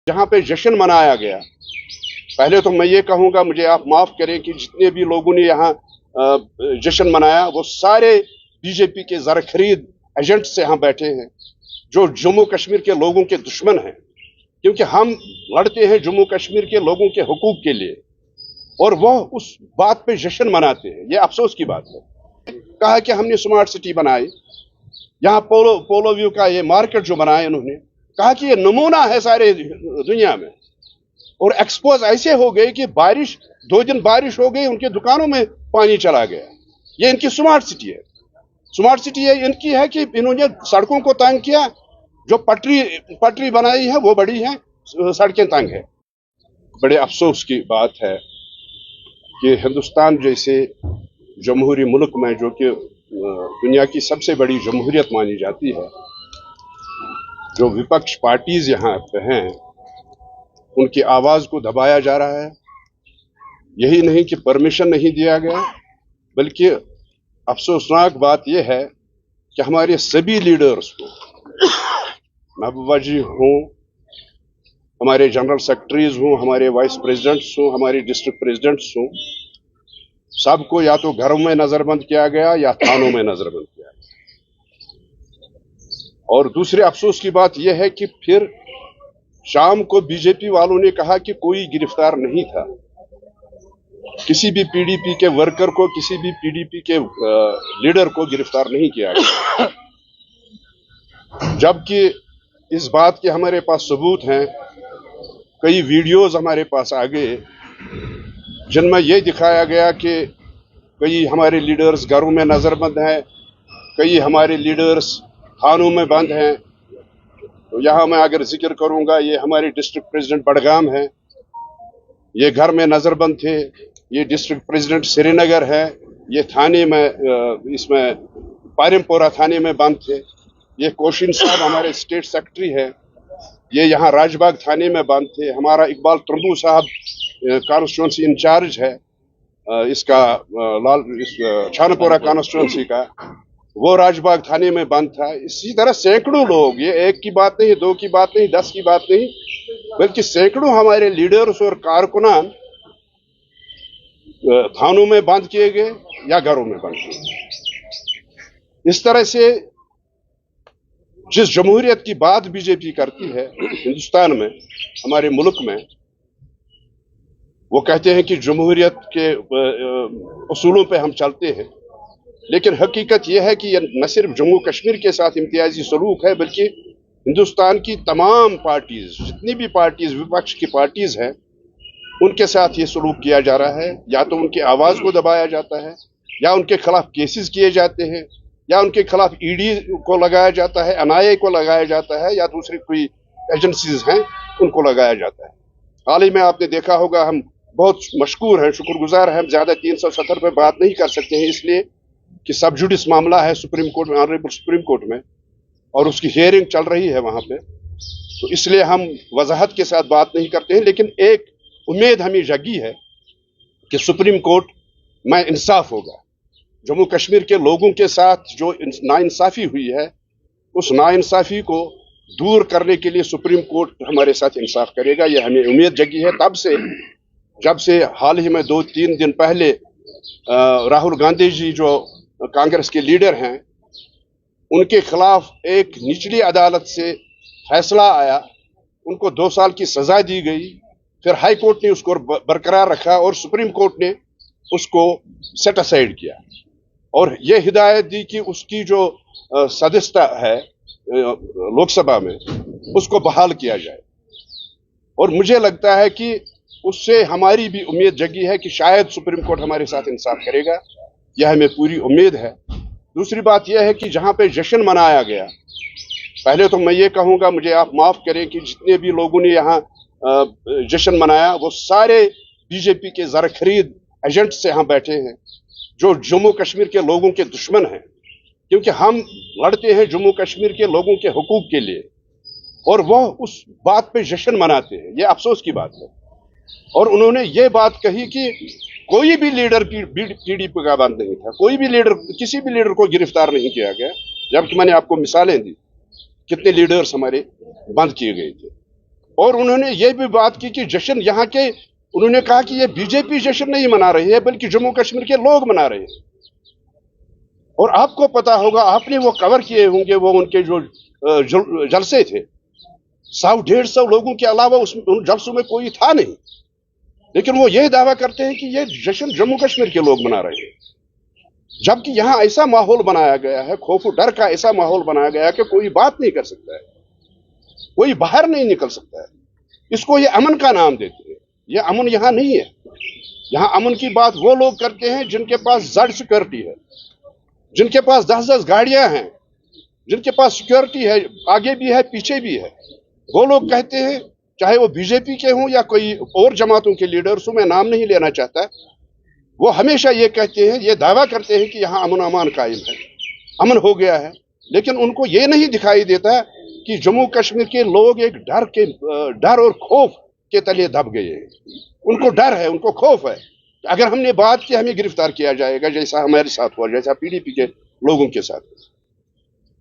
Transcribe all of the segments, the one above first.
जहां पे जश्न मनाया गया, पहले तो मैं ये कहूंगा, मुझे आप माफ करें कि जितने भी लोगों ने यहाँ जश्न मनाया वो सारे बीजेपी के ज़र खरीद एजेंट्स यहाँ बैठे हैं जो जम्मू कश्मीर के लोगों के दुश्मन हैं, क्योंकि हम लड़ते हैं जम्मू कश्मीर के लोगों के हुकूक के लिए और वह उस बात पे जश्न मनाते हैं। ये अफसोस की बात है। कहा कि हमने स्मार्ट सिटी बनाई, यहाँ पोलो व्यू का ये मार्केट जो बनाया इन्होंने, कहा कि ये नमूना है सारे दुनिया में, और एक्सपोज ऐसे हो गए कि बारिश 2 दिन बारिश हो गई, उनके दुकानों में पानी चला गया। ये इनकी स्मार्ट सिटी है। स्मार्ट सिटी ये इनकी है कि इन्होंने सड़कों को तंग किया, जो पटरी बनाई है वो बड़ी है, सड़कें तंग है। बड़े अफसोस की बात है कि हिंदुस्तान जैसे जमहूरी मुल्क में, जो कि दुनिया की सबसे बड़ी जमहूरियत मानी जाती है, जो विपक्ष पार्टीज यहाँ पे हैं उनकी आवाज को दबाया जा रहा है। यही नहीं कि परमिशन नहीं दिया गया, बल्कि अफसोसनाक बात यह है कि हमारे सभी लीडर्स को, महबूबा जी हों, हमारे जनरल सेक्रेटरीज हों, हमारे वाइस प्रेसिडेंट्स हों, हमारे डिस्ट्रिक्ट प्रेसिडेंट्स हों, सबको या तो घरों में नजरबंद किया गया या थानों में नजरबंद किया गया। और दूसरे अफसोस की बात यह है कि फिर शाम को बीजेपी वालों ने कहा कि कोई गिरफ्तार नहीं था, किसी भी पीडीपी के वर्कर को, किसी भी पीडीपी के लीडर को गिरफ्तार नहीं किया गया, जबकि इस बात के हमारे पास सबूत हैं। कई वीडियोस हमारे पास आ गए जिनमें यह दिखाया गया कि कई हमारे लीडर्स घरों में नजरबंद हैं, कई हमारे लीडर्स थानों में बंद हैं। तो यहाँ मैं अगर जिक्र करूंगा, ये हमारे डिस्ट्रिक्ट प्रेसिडेंट बडगाम है, ये घर में नजरबंद थे। ये डिस्ट्रिक्ट प्रेसिडेंट श्रीनगर है, ये थाने में, इसमें पारिमपोरा थाने में बंद थे। ये कोशिन साहब हमारे स्टेट सेक्रेटरी है, ये यहाँ राजबाग थाने में बंद थे। हमारा इकबाल त्रंबू साहब कॉन्स्टिट्यूंसी इंचार्ज है इसका, छानपोरा कॉन्स्टिट्यूंसी का, वो राजबाग थाने में बंद था। इसी तरह सैकड़ों लोग, ये एक की बात नहीं, 2 की बात नहीं, 10 की बात नहीं, बल्कि सैकड़ों हमारे लीडर्स और कारकुनान थानों में बंद किए गए या घरों में बंद किए गए। इस तरह से जिस जमहूरियत की बात बीजेपी करती है हिंदुस्तान में, हमारे मुल्क में, वो कहते हैं कि जमहूरियत के उसूलों पे हम चलते हैं, लेकिन हकीकत यह है कि यह न सिर्फ जम्मू कश्मीर के साथ इम्तियाजी सलूक है, बल्कि हिंदुस्तान की तमाम पार्टीज, जितनी भी पार्टीज विपक्ष की पार्टीज हैं, उनके साथ ये सलूक किया जा रहा है। या तो उनकी आवाज को दबाया जाता है, या उनके खिलाफ केसेस किए जाते हैं, या उनके खिलाफ ईडी को लगाया जाता है, एनआईए को लगाया जाता है, या दूसरी कोई एजेंसीज हैं उनको लगाया जाता है। हाल ही में आपने देखा होगा, हम बहुत मशकूर हैं, शुक्रगुजार हैं, हम ज्यादा 370 पे बात नहीं कर सकते हैं, इसलिए कि सब जुडिस मामला है सुप्रीम कोर्ट में, ऑनरेबल सुप्रीम कोर्ट में, और उसकी हियरिंग चल रही है वहां पे, तो इसलिए हम वजाहत के साथ बात नहीं करते हैं। लेकिन एक उम्मीद हमें जगी है कि सुप्रीम कोर्ट में इंसाफ होगा। जम्मू कश्मीर के लोगों के साथ जो नाइंसाफी हुई है, उस नाइंसाफी को दूर करने के लिए सुप्रीम कोर्ट हमारे साथ इंसाफ करेगा, यह हमें उम्मीद जगी है। तब से, जब से हाल ही में 2-3 दिन पहले राहुल गांधी जी जो कांग्रेस के लीडर हैं, उनके खिलाफ एक निचली अदालत से फैसला आया, उनको 2 साल की सजा दी गई, फिर हाई कोर्ट ने उसको बरकरार रखा और सुप्रीम कोर्ट ने उसको सेट असाइड किया और यह हिदायत दी कि उसकी जो सदस्यता है लोकसभा में, उसको बहाल किया जाए। और मुझे लगता है कि उससे हमारी भी उम्मीद जगी है कि शायद सुप्रीम कोर्ट हमारे साथ इंसाफ करेगा, यह हमें पूरी उम्मीद है। दूसरी बात यह है कि जहां पे जश्न मनाया गया, पहले तो मैं ये कहूंगा, मुझे आप माफ करें कि जितने भी लोगों ने यहाँ जश्न मनाया वो सारे बीजेपी के ज़र खरीद एजेंट्स यहाँ बैठे हैं जो जम्मू कश्मीर के लोगों के दुश्मन हैं, क्योंकि हम लड़ते हैं जम्मू कश्मीर के लोगों के हुकूक के लिए और वह उस बात पे जश्न मनाते हैं। ये अफसोस की बात है। और उन्होंने ये बात कही कि कोई भी लीडर पीडीपी का बंद नहीं था, कोई भी लीडर, किसी भी लीडर को गिरफ्तार नहीं किया गया, जबकि मैंने आपको मिसालें दी कितने लीडर्स हमारे बंद किए गए थे। और उन्होंने ये भी बात की कि जश्न यहाँ के, उन्होंने कहा कि ये बीजेपी जश्न नहीं मना रही है बल्कि जम्मू कश्मीर के लोग मना रहे हैं। और आपको पता होगा, आपने वो कवर किए होंगे, वो उनके जो जलसे थे, 100-150 लोगों के अलावा उन जलसों में कोई था नहीं, लेकिन वो ये दावा करते हैं कि ये जश्न जम्मू कश्मीर के लोग मना रहे हैं। जबकि यहां ऐसा माहौल बनाया गया है, खौफ डर का ऐसा माहौल बनाया गया है कि कोई बात नहीं कर सकता है, कोई बाहर नहीं निकल सकता है। इसको ये अमन का नाम देते हैं। ये अमन यहां नहीं है। यहां अमन की बात वो लोग करते हैं जिनके पास जड़ सिक्योरिटी है, जिनके पास 10-10 गाड़ियां हैं, जिनके पास सिक्योरिटी है, आगे भी है पीछे भी है। वो लोग कहते हैं, चाहे वो बीजेपी के हों या कोई और जमातों के लीडर्स, मैं नाम नहीं लेना चाहता, वो हमेशा ये कहते हैं, ये दावा करते हैं कि यहाँ अमन अमान कायम है, अमन हो गया है। लेकिन उनको ये नहीं दिखाई देता कि जम्मू कश्मीर के लोग एक डर और खौफ के तले दब गए हैं। उनको डर है, उनको खौफ है, अगर हमने बात की हमें गिरफ्तार किया जाएगा, जैसा हमारे साथ हुआ, जैसा पीडीपी के लोगों के साथ।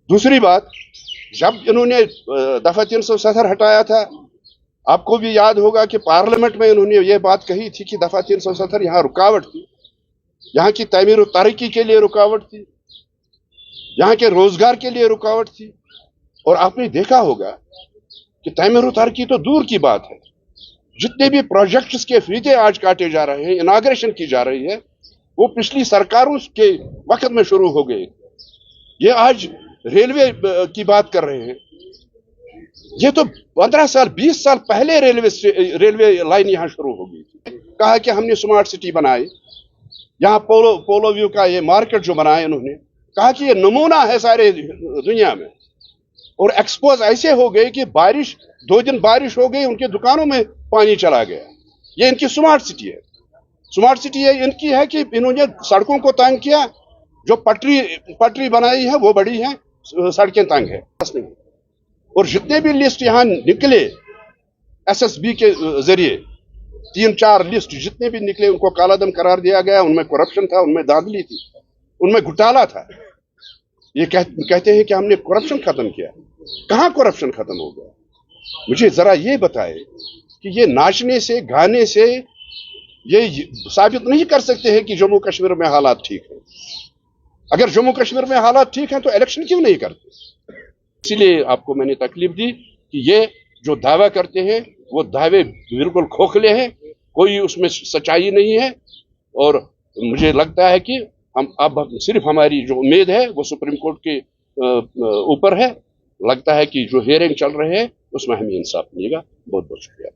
दूसरी बात, जब इन्होंने दफा 370 हटाया था, आपको भी याद होगा कि पार्लियामेंट में इन्होंने ये बात कही थी कि दफा 370 यहाँ रुकावट थी, यहाँ की तमीर और तरक्की के लिए रुकावट थी, यहाँ के रोजगार के लिए रुकावट थी। और आपने देखा होगा कि तमीर और तरक्की तो दूर की बात है, जितने भी प्रोजेक्ट्स के फीते आज काटे जा रहे हैं, इनाग्रेशन की जा रही है, वो पिछली सरकारों के वक्त में शुरू हो गए। ये आज रेलवे की बात कर रहे हैं, ये तो 15 साल 20 साल पहले रेलवे लाइन यहां शुरू हो गई थी। कहा कि हमने स्मार्ट सिटी बनाई, यहाँ पोलो व्यू का ये मार्केट जो बनाया इन्होंने, कहा कि ये नमूना है सारे दुनिया में। और एक्सपोज ऐसे हो गए कि बारिश, 2 दिन बारिश हो गई, उनकी दुकानों में पानी चला गया। ये इनकी स्मार्ट सिटी है। स्मार्ट सिटी ये इनकी है कि इन्होंने सड़कों को तंग किया, जो पटरी बनाई है वो बड़ी है, सड़कें तंग है। और जितने भी लिस्ट यहाँ निकले एसएसबी के जरिए, 3-4 लिस्ट जितने भी निकले, उनको कालादम करार दिया गया। उनमें करप्शन था, उनमें धांधली थी, उनमें घोटाला था। ये कहते हैं कि हमने करप्शन खत्म किया। कहां करप्शन खत्म हो गया? मुझे जरा ये बताए कि ये नाचने से, गाने से ये साबित नहीं कर सकते हैं कि जम्मू कश्मीर में हालात ठीक है। अगर जम्मू कश्मीर में हालात ठीक हैं तो इलेक्शन क्यों नहीं करते? इसीलिए आपको मैंने तकलीफ दी कि ये जो दावा करते हैं वो दावे बिल्कुल खोखले हैं, कोई उसमें सच्चाई नहीं है। और मुझे लगता है कि हम अब सिर्फ हमारी जो उम्मीद है वो सुप्रीम कोर्ट के ऊपर है। लगता है कि जो हियरिंग चल रहे हैं उसमें हमें इंसाफ मिलेगा। बहुत बहुत शुक्रिया।